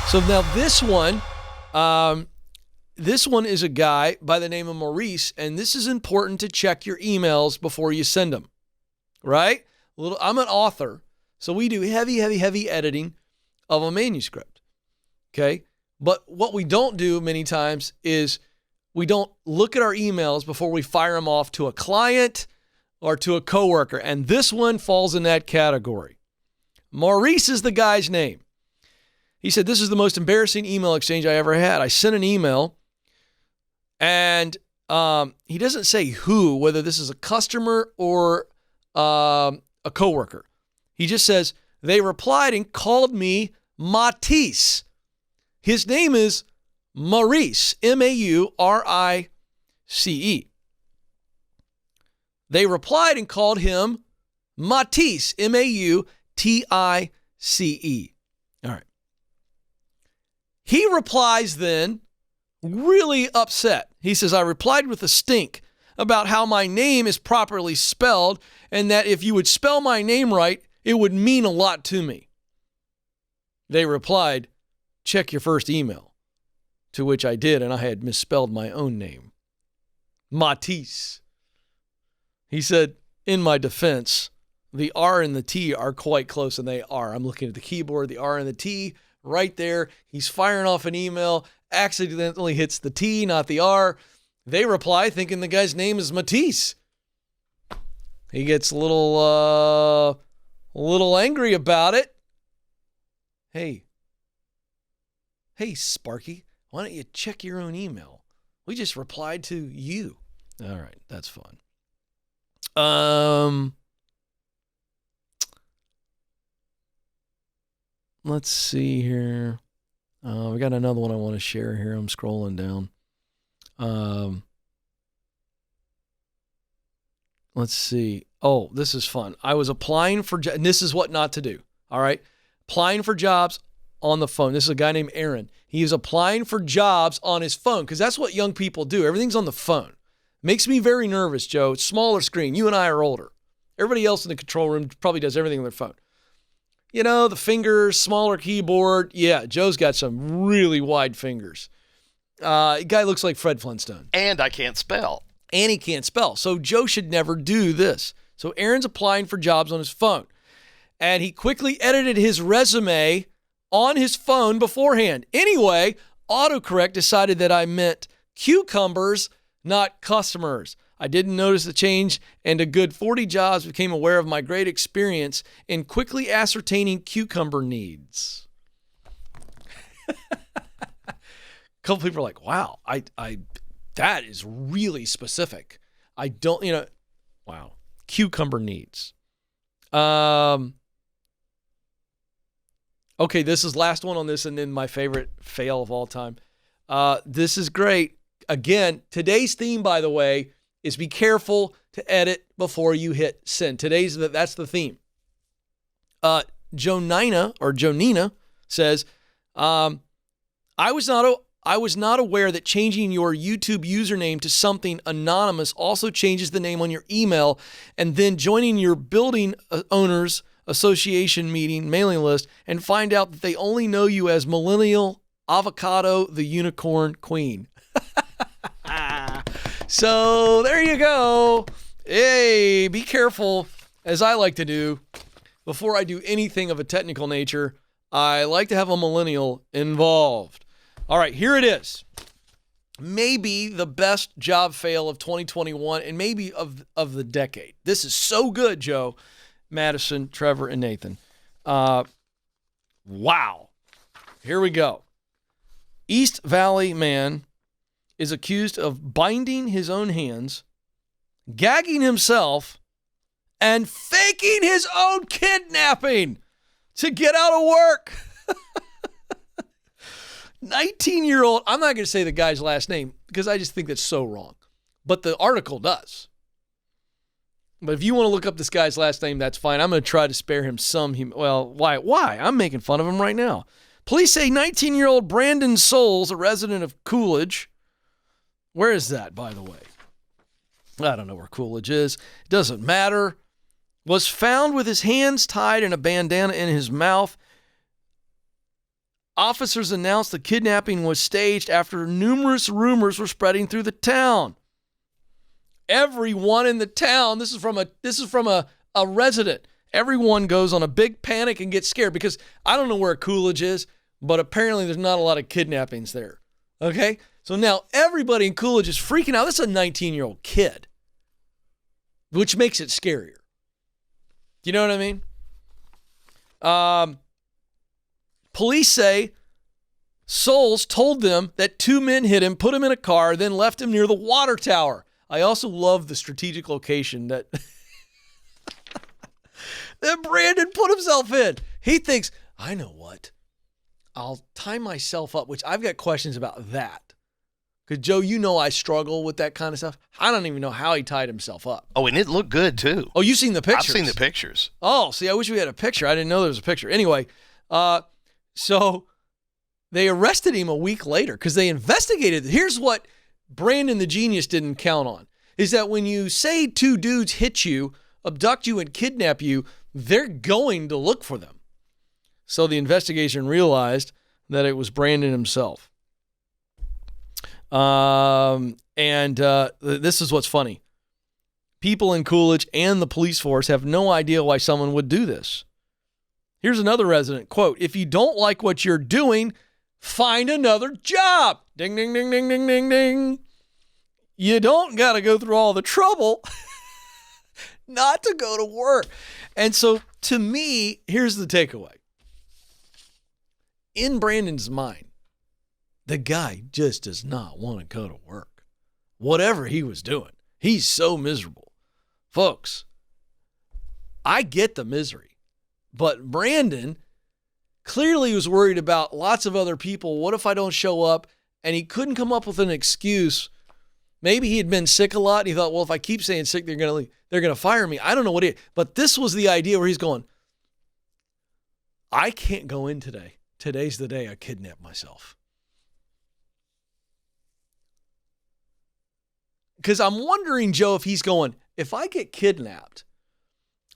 So now this one is a guy by the name of Maurice, and this is important to check your emails before you send them, right? I'm an author, so we do heavy editing of a manuscript, okay? But what we don't do many times is we don't look at our emails before we fire them off to a client or to a coworker, and this one falls in that category. Maurice is the guy's name. He said, this is the most embarrassing email exchange I ever had. I sent an email, and he doesn't say who, whether this is a customer or a coworker. He just says, they replied and called me Matisse. His name is Maurice, Maurice. They replied and called him Matisse, Mattice. All right. He replies then, really upset. He says, I replied with a stink about how my name is properly spelled and that if you would spell my name right, it would mean a lot to me. They replied, check your first email, to which I did, and I had misspelled my own name. Matisse. He said, in my defense, the R and the T are quite close, and they are. I'm looking at the keyboard, the R and the T right there. He's firing off an email, accidentally hits the T, not the R. They reply thinking the guy's name is Matisse. He gets a little angry about it. Hey, Sparky, why don't you check your own email? We just replied to you. All right, that's fun. Let's see here. We got another one I want to share here. I'm scrolling down. Let's see. Oh, this is fun. I was applying for jobs, and this is what not to do. All right. Applying for jobs on the phone. This is a guy named Aaron. He is applying for jobs on his phone because that's what young people do. Everything's on the phone. Makes me very nervous, Joe. It's smaller screen. You and I are older. Everybody else in the control room probably does everything on their phone. You know, the fingers, smaller keyboard. Yeah, Joe's got some really wide fingers. Guy looks like Fred Flintstone. And I can't spell. And he can't spell. So Joe should never do this. So Aaron's applying for jobs on his phone. And he quickly edited his resume on his phone beforehand. Anyway, autocorrect decided that I meant cucumbers, not customers. I didn't notice the change, and a good 40 jobs became aware of my great experience in quickly ascertaining cucumber needs. A couple people are like, wow, I that is really specific. I don't, wow, cucumber needs. Okay, this is last one on this, and then my favorite fail of all time. This is great. Again, today's theme, by the way, is be careful to edit before you hit send. That's the theme. Jonina says, I was not aware that changing your YouTube username to something anonymous also changes the name on your email, and then joining your building owners association meeting mailing list and find out that they only know you as Millennial Avocado the Unicorn Queen. So there you go. Hey, be careful, as I like to do, before I do anything of a technical nature. I like to have a millennial involved. All right, here it is. Maybe the best job fail of 2021 and maybe of the decade. This is so good, Joe, Madison, Trevor, and Nathan. Wow. Here we go. East Valley man is accused of binding his own hands, gagging himself, and faking his own kidnapping to get out of work. 19-year-old, I'm not going to say the guy's last name because I just think that's so wrong, but the article does. But if you want to look up this guy's last name, that's fine. I'm going to try to spare him some. Why? I'm making fun of him right now. Police say 19-year-old Brandon Souls, a resident of Coolidge. Where is that, by the way? I don't know where Coolidge is. It doesn't matter. Was found with his hands tied and a bandana in his mouth Officers announced the kidnapping was staged after numerous rumors were spreading through the town. Everyone in the town, this is from a resident. Everyone goes on a big panic and gets scared because I don't know where Coolidge is, but apparently there's not a lot of kidnappings there. Okay? So now everybody in Coolidge is freaking out. This is a 19-year-old kid, which makes it scarier. You know what I mean? Police say Souls told them that 2 men hit him, put him in a car, then left him near the water tower. I also love the strategic location that that Brandon put himself in. He thinks, I know what. I'll tie myself up, which I've got questions about that. Because, Joe, you know I struggle with that kind of stuff. I don't even know how he tied himself up. Oh, and it looked good, too. Oh, you've seen the pictures? I've seen the pictures. Oh, see, I wish we had a picture. I didn't know there was a picture. Anyway, so they arrested him a week later because they investigated. Here's what Brandon the genius didn't count on, is that when you say 2 dudes hit you, abduct you, and kidnap you, they're going to look for them. So the investigation realized that it was Brandon himself. This is what's funny. People in Coolidge and the police force have no idea why someone would do this. Here's another resident, quote, if you don't like what you're doing, find another job. Ding, ding, ding, ding, ding, ding, ding. You don't got to go through all the trouble not to go to work. And so to me, here's the takeaway. In Brandon's mind, the guy just does not want to go to work. Whatever he was doing, he's so miserable. Folks, I get the misery, but Brandon clearly was worried about lots of other people. What if I don't show up? And he couldn't come up with an excuse. Maybe he had been sick a lot. And he thought, well, if I keep saying sick, they're going to fire me. I don't know what it is. But this was the idea where he's going, I can't go in today. Today's the day I kidnap myself. Because I'm wondering, Joe, if he's going, if I get kidnapped,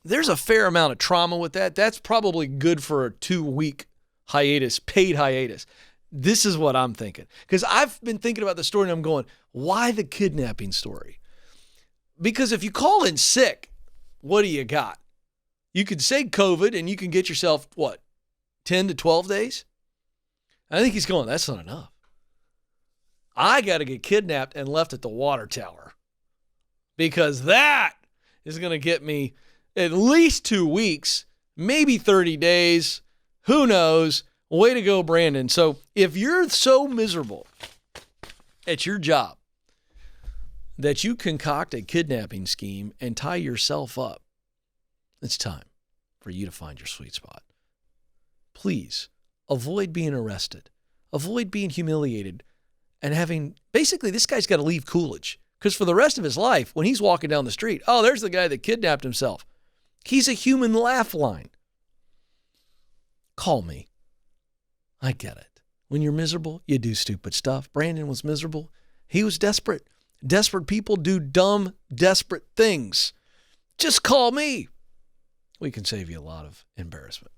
there's a fair amount of trauma with that. That's probably good for a 2-week hiatus, paid hiatus. This is what I'm thinking. Because I've been thinking about the story and I'm going, why the kidnapping story? Because if you call in sick, what do you got? You could say COVID and you can get yourself, 10 to 12 days? I think he's going, that's not enough. I got to get kidnapped and left at the water tower. Because that is going to get me at least 2 weeks, maybe 30 days. Who knows? Way to go, Brandon. So if you're so miserable at your job that you concoct a kidnapping scheme and tie yourself up, it's time for you to find your sweet spot. Please avoid being arrested. Avoid being humiliated and having, basically, this guy's got to leave Coolidge. Because for the rest of his life, when he's walking down the street, oh, there's the guy that kidnapped himself. He's a human laugh line. Call me. I get it. When you're miserable, you do stupid stuff. Brandon was miserable. He was desperate. Desperate people do dumb, desperate things. Just call me. We can save you a lot of embarrassment.